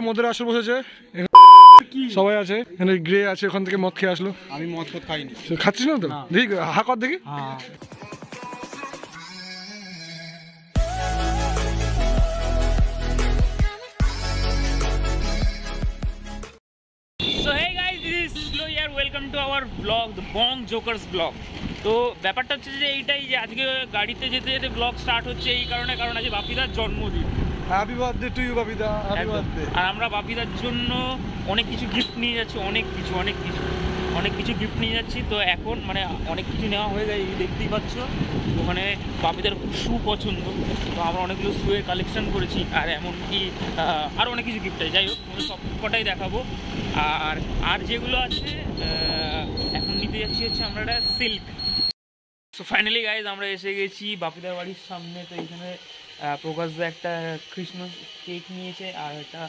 মদের আসর বসেছে, সবাই আছে এখানে। গ্রে আছে, ওখান থেকে মদ খেয়ে আসলো। আমি মদ খাইনি। খাচ্ছিস না তো? দেখি হা কর দেখি। So hey guys, this is Slow here. Welcome to our vlog, the Bong Jokers vlog. তো ব্যাপারটা হচ্ছে যে এইটাই যে আজকে গাড়িতে যেতে যেতে ব্লগ স্টার্ট হচ্ছে এই কারণে, কারণ আজকে বাপিদার জন্মদিন। হ্যাপি বার্থডে টু ইউ বাপিদা, হ্যাপি বার্থডে। আর আমরা বাপিদার জন্য অনেক কিছু গিফট নিয়ে যাচ্ছি, অনেক কিছু গিফট নিয়ে যাচ্ছি। তো এখন মানে অনেক কিছু নেওয়া হয়ে গেছে, দেখতেই পাচ্ছ। ওখানে বাপিদার খুব শু পছন্দ, তো আমরা অনেকগুলো শুয়ে কালেকশন করেছি। আর এমনকি আরও অনেক কিছু গিফট আছে। যাই হোক, সব কটাই দেখাবো। আর যেগুলো আছে এখন নিতে যাচ্ছি হচ্ছে আমরা একটা সিল্ক। সো ফাইনালি গাইজ আমরা এসে গেছি বাপিদার বাড়ির সামনে। তো এখানে প্রকাশদা একটা ক্রিসমাস কেক নিয়েছে আর একটা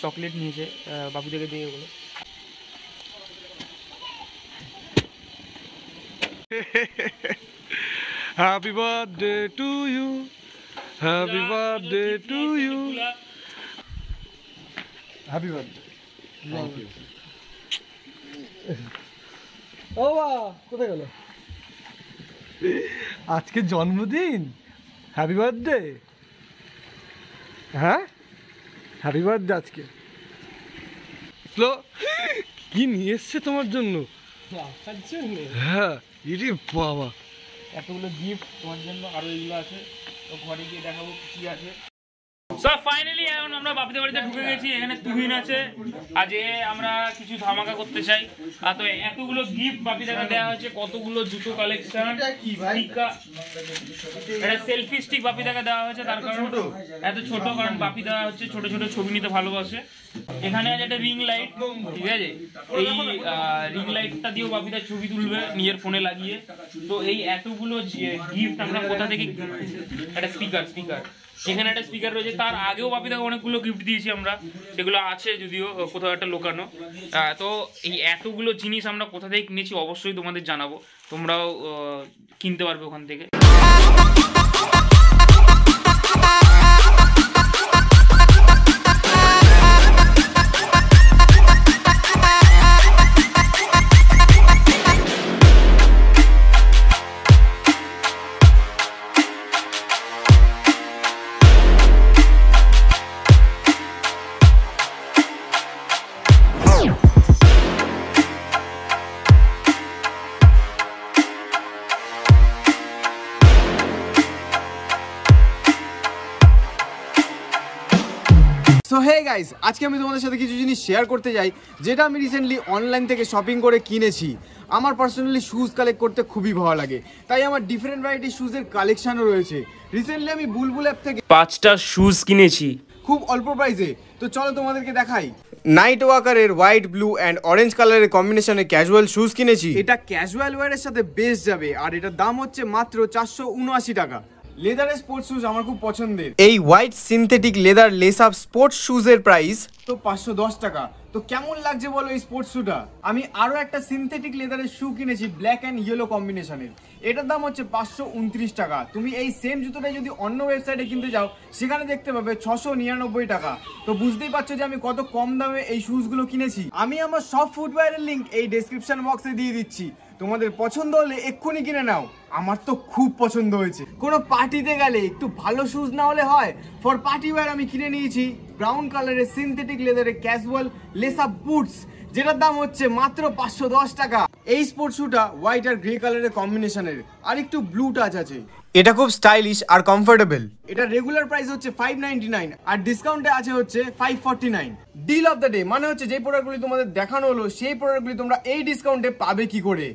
চকলেট নিয়েছে বাপিদাকে দিয়ে বলে। Happy birthday to you, happy birthday to you, happy birthday. ও বা কোথায় গেল? আজকে জন্মদিন, হ্যাপি বার্থডে। হ্যাঁ, হ্যাপি বার্থডে আজকে। স্লো কি নিয়ে এসছে তোমার জন্য? হ্যাঁ, ইরে বাবা, এতগুলো গিফট তোমার জন্য। আরও এগুলো আছে, তো ঘরে গিয়ে দেখাবো কি আছে। সো ফাইনালি এখন আমরা বাপিদের বাড়িতে ঢুকে গেছি। এখানে তুহিন আছে। আজ আমরা কিছু ধামাকা করতে চাই। তো এতগুলো গিফট বাপিদাকে দেওয়া হয়েছে, কতগুলো জুতো কালেকশন, একটা সেলফি স্টিক বাপিদাকে দেওয়া হয়েছে। তার কারণ এত ছোট, কারণ বাপিদা হচ্ছে ছোট ছোট ছবি নিতে ভালোবাসে। এখানে আছে একটা রিং লাইট, ঠিক আছে? এই রিং লাইটটা দিয়েও বাপিদা ছবি তুলবে নিজের ফোনে লাগিয়ে। তো এই এতগুলো গিফট আমরা কোথা থেকে, একটা স্পিকার এখানে একটা স্পিকার রয়েছে। তার আগেও বাপিদাকে অনেকগুলো গিফট দিয়েছি আমরা, সেগুলো আছে যদিও কোথাও একটা লোকানো। তো এই এতগুলো জিনিস আমরা কোথা থেকে কিনেছি অবশ্যই তোমাদের জানাবো, তোমরাও কিনতে পারবে ওখান থেকে। সো হে গাইস, আজকে আমি তোমাদের সাথে কিছু জিনিস শেয়ার করতে চাই যেটা আমি রিসেন্টলি অনলাইন থেকে শপিং করে কিনেছি। আমার পার্সোনালি শুজ কালেক্ট করতে খুবই ভালো লাগে, তাই আমার ডিফারেন্ট ভ্যারাইটি শুজের কালেকশনও রয়েছে। রিসেন্টলি আমি বুলবুল অ্যাপ থেকে 5টা শুজ কিনেছি খুব অল্প প্রাইসে। তো চলো তোমাদেরকে দেখাই। নাইট ওয়াকারের হোয়াইট, ব্লু অ্যান্ড অরেঞ্জ কালারের কম্বিনেশনে ক্যাজুয়াল শুজ কিনেছি। এটা ক্যাজুয়াল ওয়্যারের সাথে বেস্ট যাবে, আর এটার দাম হচ্ছে মাত্র 479 টাকা। লেদারের স্পোর্টস শুজ আমার খুব পছন্দের। এই white synthetic leather lace up sports শুজের প্রাইস তো 510 টাকা। তো কেমন লাগছে বলো এই স্পোর্টস শুটা? আমি আরো একটা সিনথেটিক লেদারের শু কিনেছি ব্ল্যাক অ্যান্ড ইয়েলো কম্বিনেশনের। এটার দাম হচ্ছে 529 টাকা। তুমি এই সেম জুতোটাই যদি অন্য ওয়েবসাইটে কিনতে যাও সেখানে দেখতে পাবে 699 টাকা। তো বুঝতেই পারছো যে আমি কত কম দামে এই শুজগুলো কিনেছি। আমি আমার সব ফুটওয়্যারের লিঙ্ক এই ডেসক্রিপশন বক্সে দিয়ে দিচ্ছি, তোমাদের পছন্দ হলে এক্ষুনি কিনে নাও। আমার তো খুব পছন্দ হয়েছে। কোনো পার্টিতে গেলে একটু ভালো শুজ না হলে হয়। ফর পার্টি ওয়্যার আমি কিনে নিয়েছি ব্রাউন কালারের সিনথেটিক লেদারের ক্যাজুয়াল লেস আপ বুটস, যেটার দাম হচ্ছে মাত্র 510 টাকা। এই স্পোর্টস শুটা হোয়াইট আর গ্রে কালারের কম্বিনেশনের, আর একটু ব্লু টাচ আছে। এটা খুব স্টাইলিশ আর কমফোর্টেবল। এটা রেগুলার প্রাইস হচ্ছে 599 আর ডিসকাউন্টে আছে হচ্ছে 549। ডিল অফ দ্য ডে মানে হচ্ছে যে প্রোডাক্টগুলি তোমাদের দেখানো হলো সেই প্রোডাক্টগুলি তোমরা এই ডিসকাউন্টে পাবে কি করে।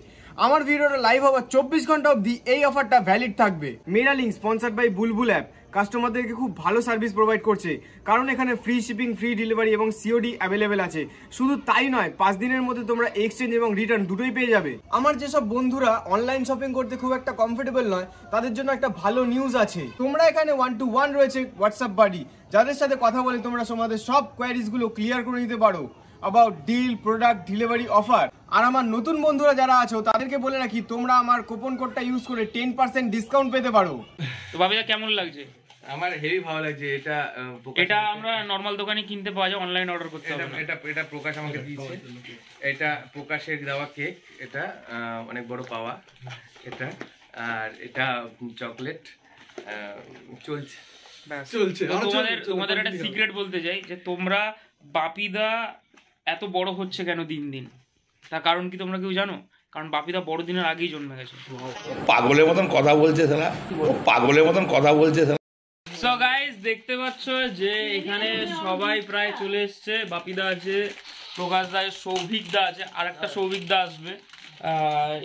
আমার ভিডিওটা লাইভ হওয়ার 24 ঘন্টা অবধি এই অফারটা ভ্যালিড থাকবে। মেরা link sponsored by Bulbul app কাস্টমারদেরকে খুব ভালো সার্ভিস প্রোভাইড করছে, কারণ এখানে ফ্রি শিপিং, ফ্রি ডেলিভারি এবং সিওডি অ্যাভেলেবেল আছে। শুধু তাই নয়, 5 দিনের মধ্যে তোমরা এক্সচেঞ্জ এবং রিটার্ন দুটোই পেয়ে যাবে। আমার যেসব বন্ধুরা অনলাইন শপিং করতে খুব একটা কমফোর্টেবল নয় তাদের জন্য একটা ভালো নিউজ আছে। তোমরা এখানে 1-to-1 রয়েছে হোয়াটসঅ্যাপ বাডি, যাদের সাথে কথা বলে তোমরা তোমাদের সব কোয়ারিজ গুলো ক্লিয়ার করে নিতে পারো about deal, product, delivery offer। আর আমার নতুন বন্ধুরা যারা আছো তাদেরকে বলে রাখি তোমরা আমার কুপন কোডটা ইউজ করে 10% ডিসকাউন্ট পেতে পারো। তো ভাবিদা কেমন লাগছে? আমার হেভি ভালো লাগছে এটা। এটা আমরা নরমাল দোকানে কিনতে পাওয়া যায়, অনলাইন অর্ডার করতে হবে না। এটা প্রকাশ আমাকে দিয়েছে, এটা প্রকাশের দেওয়া কেক, এটা অনেক বড় পাওয়া এটা। আর এটা চকলেট চলছে। তোমাদের একটা সিক্রেট বলতে চাই যে তোমরা বাপিদা এত বড় হচ্ছে কেন দিন দিন, তার কারণ কি তোমরা কেউ জানো? কারণ বাপিদা বড়দিনের আগেই জন্মে গেছে। পাগলের মতন কথা বলছে শালা, পাগলের মতন কথা বলছে শালা। সো গাইস দেখতে পাচ্ছ যে এখানে সবাই প্রায় চলে এসছে। বাপিদা আছে, প্রকাশ দা, সৌভিক দা আছে, আর একটা সৌভিক দা আসবে।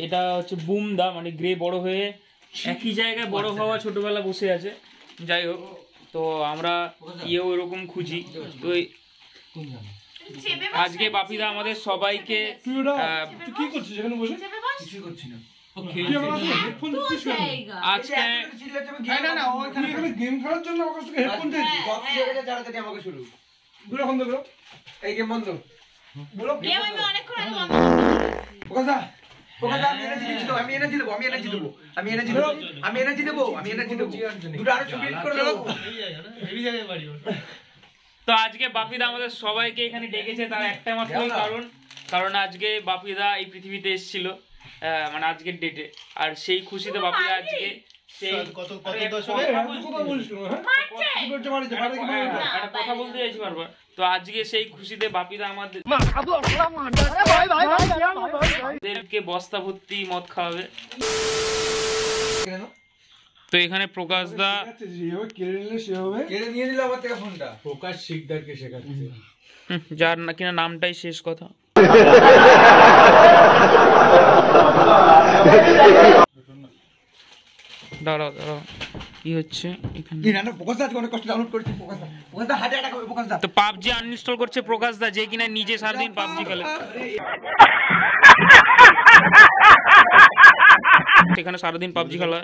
এটা হচ্ছে বুমদা, মানে গ্রে বড় হয়ে একই জায়গায় বড় হওয়া, ছোটবেলা বসে আছে। যাই হোক, তো আমরা ইয়েও এরকম খুঁজি। তো আজকে বাপিদা আমাদের সবাইকে কি করছিস এখানে বসে? কিছুই করছি না। আজকে গেম খেলার জন্য আমার কাছ থেকে হেডফোন চাইছিস? আমাকে শুরু দুটো বন্ধ করো, এই গেম বন্ধ। আমি এনার্জি দেবো। তো আজকে বাপিদা আমাদের সবাইকে এখানে ডেকেছে তার একটা মাত্র কারণ আজকে বাপিদা এই পৃথিবীতে এসেছিল, মানে আজকের ডেটে। আর সেই খুশিতে বাপিদা আজকে কথা বলতে চাইছি বারবার। তো আজকে সেই খুশিতে বাপিদা আমাদেরকে বস্তা ভর্তি মদ খাওয়াবে। তো এখানে প্রকাশ দা কেড়ে নিয়ে নিল আমার থেকে ফোনটা। প্রকাশ শিকদারকে শেখাচ্ছে, যার না কিনা নামটাই শেষ কথা। দাঁড়াও কি হচ্ছে এখানে? তো পাবজি আনইনস্টল করছে প্রকাশ দা, যে কিনা নিজে সারাদিন পাবজি খেলে। সেখানে সারাদিন পাবজি খেলা।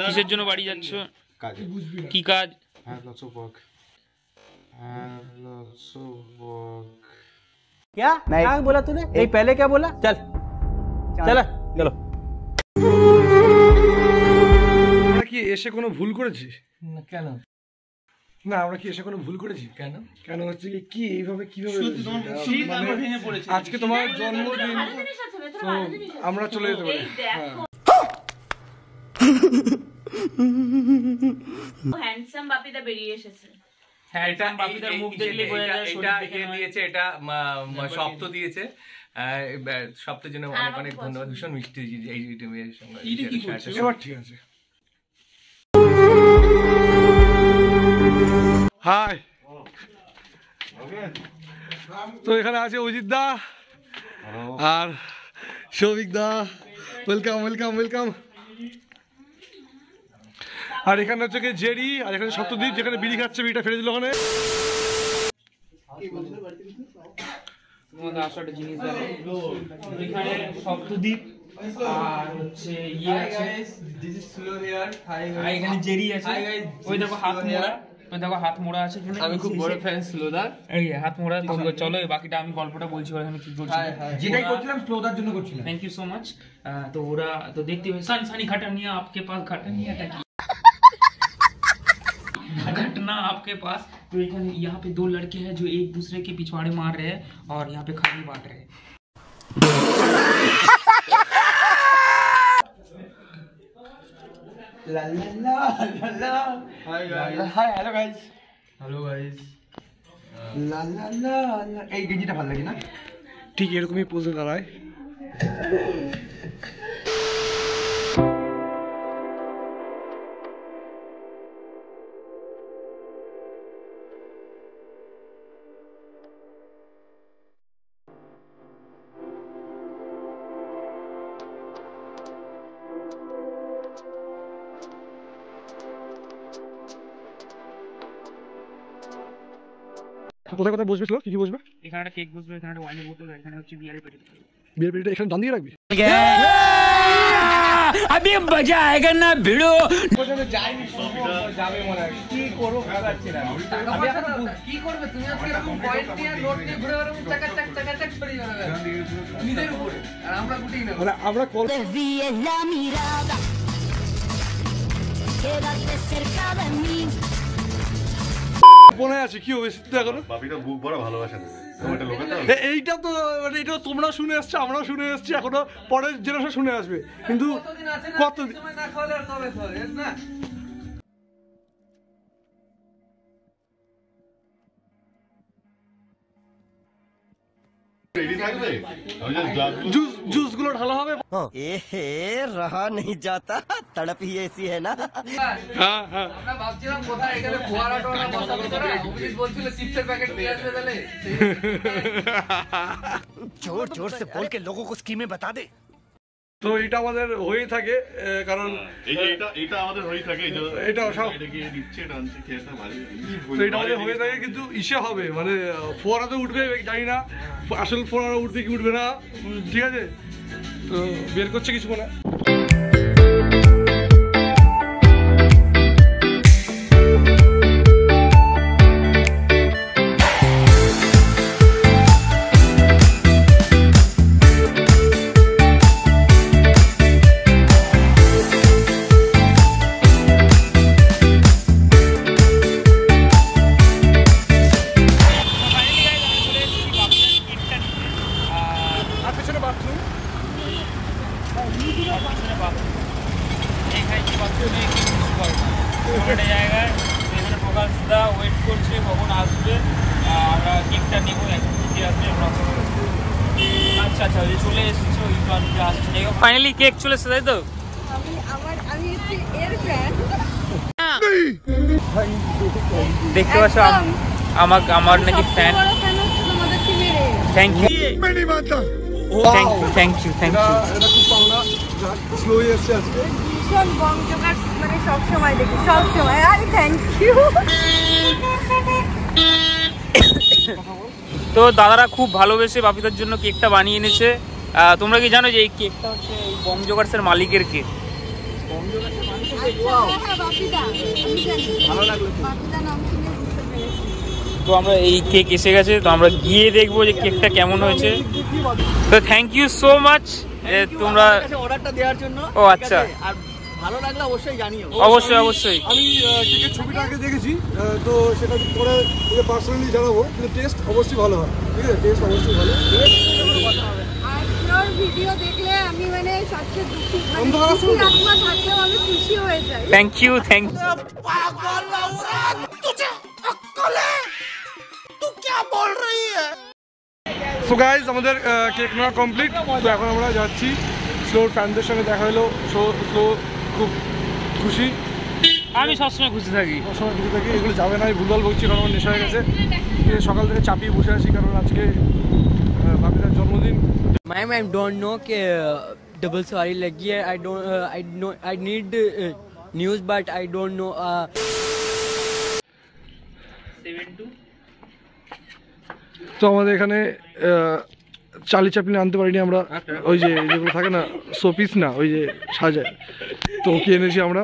কিসের জন্য বাড়ি যাচ্ছ? কি কাজ? क्या क्या बोला तूने? नहीं पहले क्या बोला? चल चलो चलो। আমরা কি এসে কোনো ভুল করেছি? কেন না, আমরা কি এসে কোনো ভুল করেছি? কেন হচ্ছে কি এইভাবে কিভাবে আজকে তোমার জন্মদিন, তো আমরা চলে যেতে পারি। হ্যান্ডসাম বাপিদা বেরিয়ে এসেছে। এটা সপ্ত দিয়েছে, সপ্তাহের জন্য অনেক অনেক ধন্যবাদ। ভীষণ মিষ্টি এই সঙ্গে। এবার ঠিক আছে। হাই, তো এখানে আছে অজিত দা আর সৌভিক দা। Welcome welcome welcome. আর এখানে হচ্ছে কি জেরি, আর এখানে সপ্তদ্বীপ, যেখানে বিড়ি খাচ্ছে, বিড়িটা ফেলে দিল ওখানে। জিনিস এখানে সপ্তদ্বীপ আর হচ্ছে ইয়ে আছে, এখানে জেরি আছে। ওই দেখো হাত মোড়া, ওই দেখো হাত মোড়া আছে। আমি খুব বড় ফ্যান স্লোদার। এই হাত মোড়া। তো চলো বাকিটা আমি গল্পটা বলছি ওখানে কি করছি। যেটাই করছিলাম স্লোদার জন্য করছিলাম। Thank you so much. তো ওরা তো দেখতে হবে সানি घटनिया आपके पास घटनिया घटना आपके पास। तो यहाँ पे दो लड़के हैं जो एक दूसरे के पिछवाड़े मार रहे हैं और यहाँ पे खाली बांट रहे हैं। Hi hello guys. ला ला ला ला। এই গেঞ্জিটা ভালো লাগে না? ঠিক এরকমই পোজে দাঁড়ায়। কোথায় কোথায় বসবে? কি কি বসবে? এখানে একটা কেক বসবে, এখানে একটা ওয়াইনের বোতল, এখানে হচ্ছে বিয়ারের পেটি। বিয়ের পেটিটা এখানে দান দিয়ে রাখবি? अभी मजा आएगा ना भिड़ो। যাবে মনে হয়। কি করব ভাবছি না। কি করবে তুমি? আজকে এরকম পয়েন্ট নিয়ে নোট নিয়ে ঘুরে বেড়াবো, চাকা চাক চাকা চাক করে যাবে নিজের উপরে। আর আমরা গুটিই না। মানে আমরা কল মনে আছে কি হবে এখনো? বাপিটা বুক বড় ভালোবাসা এইটা তো মানে এটা তোমরা শুনে আসছো, আমরাও শুনে এসছি, এখনো পরের জেনারেশন শুনে আসবে। কিন্তু কতদিন না খাওয়ালে আর তবে না। जूस गुलो ढाला হবে रहा नहीं जाता तड़प ही ऐसी है ना। হ্যাঁ হ্যাঁ আমরা ভাবছিলাম কোথায় এখানে ফোয়ারা টোয়ারা কথা বলতে অফিস বলছিল চিপসের প্যাকেট নিয়ে আসবে তাহলে जोर जोर से बोल के लोगों को स्कीमें बता दे। তো এটা আমাদের হয়ে থাকে কারণ এটা আমাদের হয়ে থাকে এটা সব এটাকে দিচ্ছে ডান্সে খেতে ভালো তো এটা আমাদের হয়ে থাকে কিন্তু ইসে হবে মানে ফোয়ারাতে উঠবে জানি না আসল ফোয়ারা উঠবে কি উঠবে না ঠিক আছে তো বের করছে কিছু না ফাইনালি কেক চলে এসেছে তাই তো দেখতে পাচ্ছ আমার নাকি fan thank you thank you এটা খুব পাওনা স্লোই এসছে আজকে ভীষণ বং জোগাড় মানে সব সময় দেখি সব সময় আরে থ্যাংক ইউ তো দাদারা খুব ভালোবেসে বাপিদার জন্য কেকটা বানিয়ে এনেছে তোমরা কি জানো যে এই কেকটা হচ্ছে এই বং জোগাড়সের মালিকের কেক তো আমরা এই কেক এসে গেছে তো আমরা গিয়ে দেখবো যে কেকটা কেমন হয়েছে তো থ্যাংক ইউ সো মাচ তোমরা অর্ডারটা দেওয়ার জন্য ও আচ্ছা আর ভালো লাগলে অবশ্যই জানিও অবশ্যই অবশ্যই আমি কেকের ছবিটা আগে দেখেছি তো সেটা পরে পার্সোনালি জানাবো কিন্তু টেস্ট অবশ্যই ভালো হয় ঠিক আছে টেস্ট অবশ্যই ভালো আর ভিডিও দেখলে আমি মানে সবচেয়ে দুঃখী আত্মা থাকলেও আমি খুশি হয়ে যাই থ্যাংক ইউ সো গাইজ আমাদের কেক নেওয়া কমপ্লিট তো এখন আমরা যাচ্ছি স্লোর ফ্যানদের সঙ্গে দেখা হলো স্লো খুব খুশি আমি সবসময় খুশি থাকি সবসময় খুশি থাকি এগুলো যাবে না আমি ভুলভাল বলছি কারণ আমার নেশা হয়ে গেছে সকাল থেকে চাপিয়ে বসে আছি কারণ আজকে বাপিদার জন্মদিন मैम आई डोंट नो कि डबल सवारी लगी है I need news but I don't know 72 তো আমাদের এখানে চালি চাপলি আনতে পারিনি আমরা ওই যে যেগুলো থাকে না শোপিস না ওই যে সাজায় তো কি এনেছি আমরা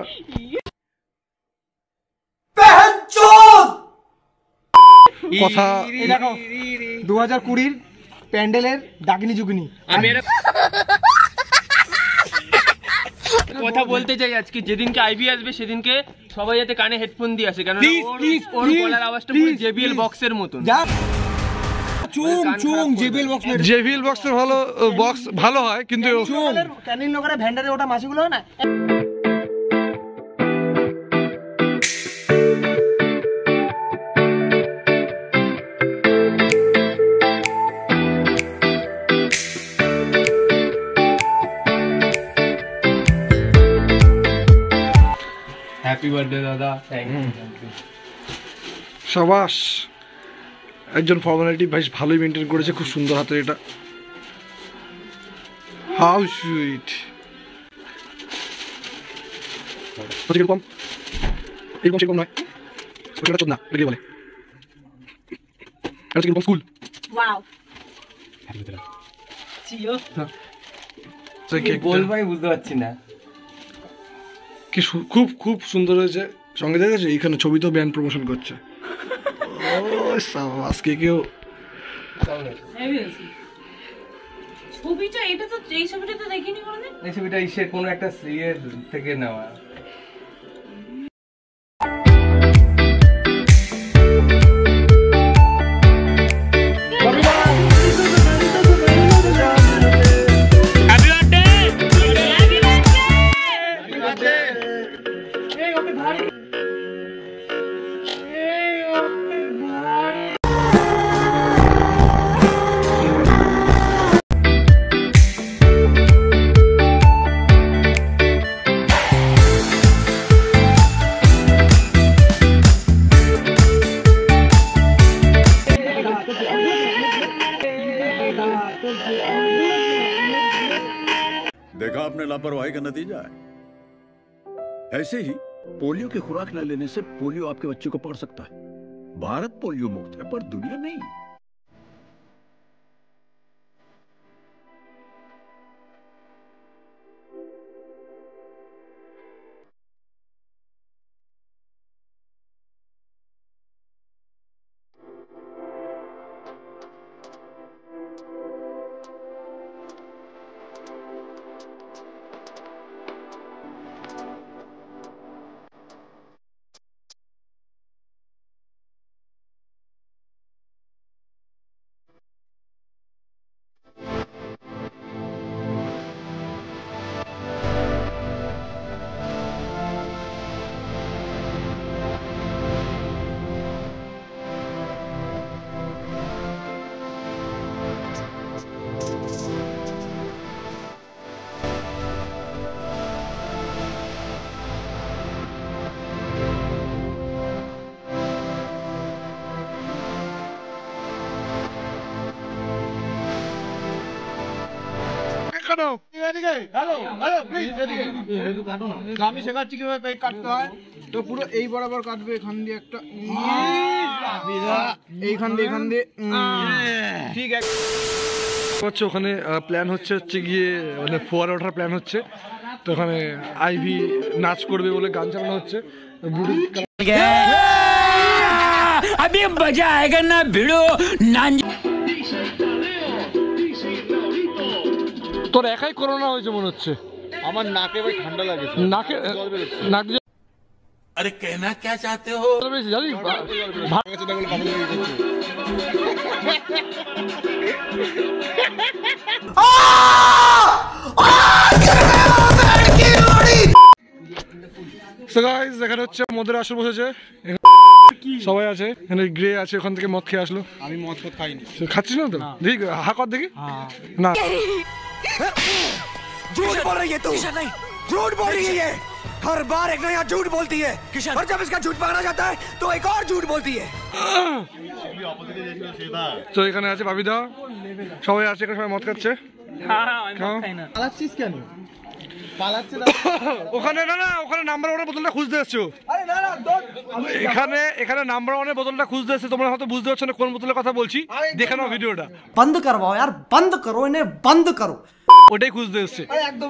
কথা দেখো 2020 প্যান্ডেলের ডাকিনি জুগনি আমি কথা বলতে চাই আজকে যেদিনকে আইবি আসবে সেদিনকে সবাই যাতে কানে হেডফোন দিয়ে আসে কারণ ওর গলার আওয়াজটা পুরো জেবিএল বক্সের মতন চুং জেবিএল বক্স জেবিএল বক্সের বক্স ভালো হয় কিন্তু ক্যানিন নগরে ভ্যান্ডারে ওটা মাছিগুলো হয় না হ্যাপি বার্থডে দাদা থ্যাংক ইউ সাবাস একজন ফর্মালিটি বেশ ভালোই মেনটেন করেছে খুব সুন্দর হাতে এটা হাউ সুইট এরকম সেরকম নয় ওটা চোদ না এটাকে বলে এটা কিরকম স্কুল ওয়াও বলবাই বুঝতে পারছি না কি খুব খুব সুন্দর হয়েছে সঙ্গে দেখেছো এইখানে ছবিতেও ব্যান্ড প্রমোশন করছে আজকে কেউ ছবিটা এটা তো এই ছবিটা তো দেখিনি কোনোদিন এই ছবিটা ইসের কোনো একটা সিরিয়াল থেকে নেওয়া अपने लापरवाही का नतीजा है। ऐसे ही पोलियो की खुराक न लेने से पोलियो आपके बच्चे को पकड़ सकता है। भारत पोलियो मुक्त है पर दुनिया नहीं। আমি শেখাচ্ছি কিভাবে কেক কাটতে হয়। তো পুরো এই বরাবর কাটবে, এখান দিয়ে একটা, এইখান দিয়ে ঠিক আছে। ওখানে প্ল্যান হচ্ছে গিয়ে মানে ফোয়ারা ওঠার প্ল্যান হচ্ছে। তো ওখানে আইভি নাচ করবে বলে গান চালানো হচ্ছে। अभी मजा आएगा ना भिड़ो नान। তোর একাই করোনা হয়েছে মনে হচ্ছে। আমার নাকে ভাই ঠান্ডা লাগে, নাকে নাক। अरे कहना क्या चाहते हो? জানি এখানে হচ্ছে মদের আসর বসেছে, সবাই আছে, এখানে গ্রে আছে, ওখান থেকে মদ খেয়ে আসলো। আমি মদ খাইনি। খাচ্ছিস না তো? দেখি হা কর দেখি। না झूठ बोल रही है तू, झूठ बोल रही है ये। हर बार एक नया झूठ बोलती है और जब इसका झूठ पकड़ा जाता है तो एक और झूठ बोलती है। তো এখানে আছে বাবিদা, সবাই আছে এখানে, সবাই মদ খাচ্ছে। পালাচ্ছিস কেন? পালাচ্ছে ওখানে না, ওখানে নাম্বার ওয়ানের বোতলটা খুঁজতে এসছো। এখানে নাম্বার ওয়ানের বোতলটা খুঁজতে এসছে। তোমরা হয়তো বুঝতে পারছো না কোন বোতলের কথা বলছি। দেখে নাও ভিডিওটা। बंद करवाओ यार, बंद करो इन्हें, बंद करो। ওটাই খুঁজতে এসছে।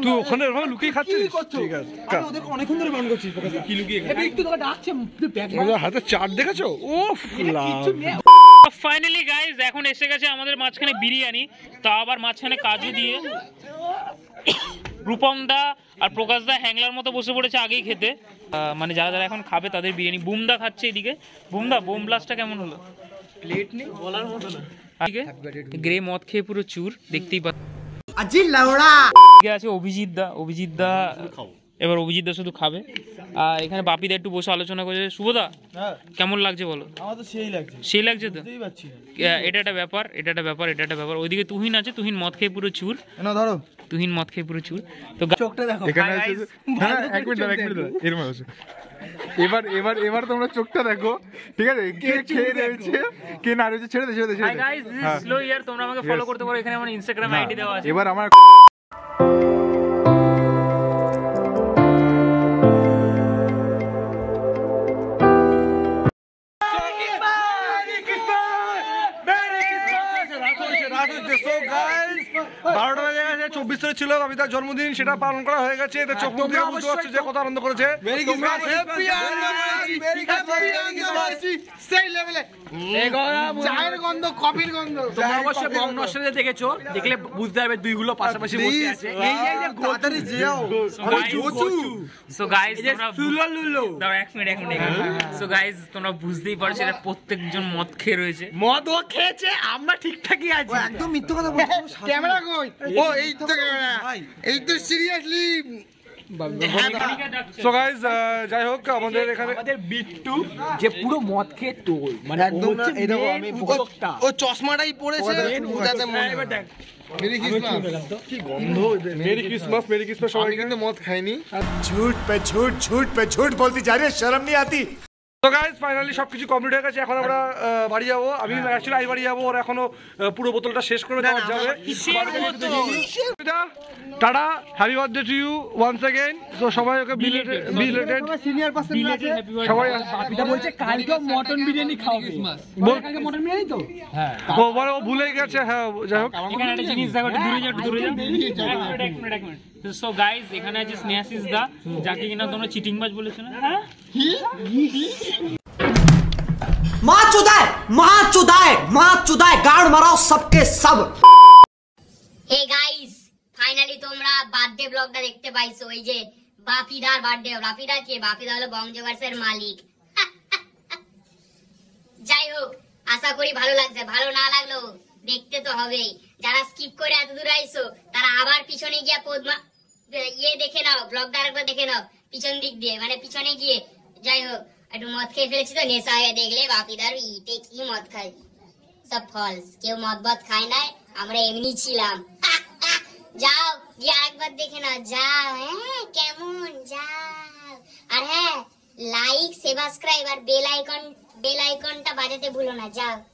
তুই ওখানে এরকম লুকিয়ে খাচ্ছিস? ঠিক আছে, ওদেরকে অনেকক্ষণ ধরে বান করছিস কি লুকিয়ে। একটু তোকে ডাকছে, হাতে চাট দেখেছো? ওফ ফাইনালি গাইজ এখন এসে গেছে আমাদের মাঝখানে বিরিয়ানি, তা আবার মাঝখানে কাজু দিয়ে। রূপম দা আর প্রকাশ দা হ্যাংলার মতো বসে পড়েছে আগেই খেতে, মানে যারা যারা এখন খাবে তাদের বিরিয়ানি। বুমদা খাচ্ছে এদিকে। বুমদা বোম ব্লাস্টটা কেমন হলো? প্লেট নেই বলার মতো না। গ্রে মদ খেয়ে পুরো চুর, দেখতেই পাচ্ছ। আজি লাউড়া আছে অভিজিৎ দা, এবার অভিজিৎ দা শুধু খাবে। আর এখানে বাপিদা একটু বসে আলোচনা করেছে। শুভদা কেমন লাগছে বলো? আমার তো সেই লাগছে। সেই লাগছে তো? এটা একটা ব্যাপার। ওইদিকে তুহিন আছে, তুহিন মদ খেয়ে পুরো চুর। না ধরো, তুহিন মদ খেয়ে পুরো চুর। তো চোখটা দেখো এখানে আছে। এক মিনিট এরকম আছে। এবার তোমরা চোখটা দেখো, ঠিক আছে? কে খেয়ে রয়েছে, কে না রয়েছে, ছেড়ে দে। Hi guys, this is slow year. তোমরা আমাকে ফলো করতে পারো, এখানে আমার ইনস্টাগ্রাম আইডি দেওয়া আছে। এবার আমার ছিল কবিতার জন্মদিন, সেটা পালন করা হয়ে গেছে। এতে চোখ মুখ দিয়ে বুঝতে পারছো যে কত আনন্দ করেছে। চায়ের গন্ধ, কফির গন্ধ। তোমরা অবশ্যই বং নস্ট্রালজিয়া দেখেছো, দেখলে বুঝতে পারবে দুইগুলো পাশাপাশি বসে আছে। এই যে তাড়াতাড়ি যেও। সো গাইস দাও এক মিনিট। সো গাইস তোমরা বুঝতেই পারছো এটা প্রত্যেকজন মদ খেয়ে রয়েছে। মদ ও খেয়েছে, আমরা ঠিকঠাকই আছি। একদম মিথ্যা কথা বলছিস। ক্যামেরা কই? ও এই তো ক্যামেরা, এই তো সিরিয়াসলি। সো গাইস যাই হোক, আমাদের এখানে বিট্টু যে পুরো মদ খেয়ে তোল, মানে একদম না। এই দেখো আমি ও চশমাটাই পড়েছে যাতে মনে দেখ। Merry Christmas. কি গন্ধ! মেরি ক্রিসমাস সবাই। কিন্তু মদ খাইনি। झूठ पे झूठ बोलती जा रही है, शर्म नहीं आती। তো গাইস ফাইনালি সবকিছু কমপ্লিট হয়ে গেছে, এখন আমরা বাড়ি যাবো। আমি অ্যাকচুয়ালি আই বাড়ি যাবো, ওর এখনো পুরো বোতলটা শেষ করে দেওয়া যাবে। টাটা, happy birthday to you once again. তো সবাই ওকে বিলেটেড সিনিয়র পার্সন আছে সবাই। বাপিটা বলছে কালকে মটন বিরিয়ানি খাবে, বল কালকে মটন বিরিয়ানি তো। হ্যাঁ ও বলে ও ভুলে গেছে। হ্যাঁ যাই হোক, এখানে একটা জিনিস দেখো, দূরে যাও এক মিনিট। সো গাইস এখানে আছে স্নেহাশিস দা, যাকে কিনা তোমরা চিটিংবাজ বলেছো না। হ্যাঁ माँ चुदाए, माँ चुदाए, माँ चुदाए, गाड़ मारो सबके सब। हे गाइस फाइनली তোমরা বার্থডে ব্লগটা দেখতে পাইছো। এই যে বাপিদার বার্থডে। বাপিদা কে? বাপিদা হলো বংজভার্সের মালিক। যাই হোক, আশা করি ভালো লাগছে। ভালো না লাগলেও দেখতে তো হবেই। যারা স্কিপ করে এত দূর আইছো তারা আবার পিছনে গিয়ে দেখে নাও, ব্লগটা আরেকবার দেখে নাও পিছন দিক দিয়ে, মানে পিছনে গিয়ে। যাই হোক, একটু মদ খেয়ে ফেলেছি তো, নেশা হয়ে দেখলে বাপিদার ইটে কি মদ খায়, সব ফলস। কেউ মদ খায় নাই, আমরা এমনি ছিলাম। যাও গিয়ে আরেকবার দেখে নাও, যাও। হ্যাঁ কেমন, যাও। আর হ্যাঁ, লাইক, সাবস্ক্রাইব আর বেল আইকনটা বাজাতে ভুলো না, যাও।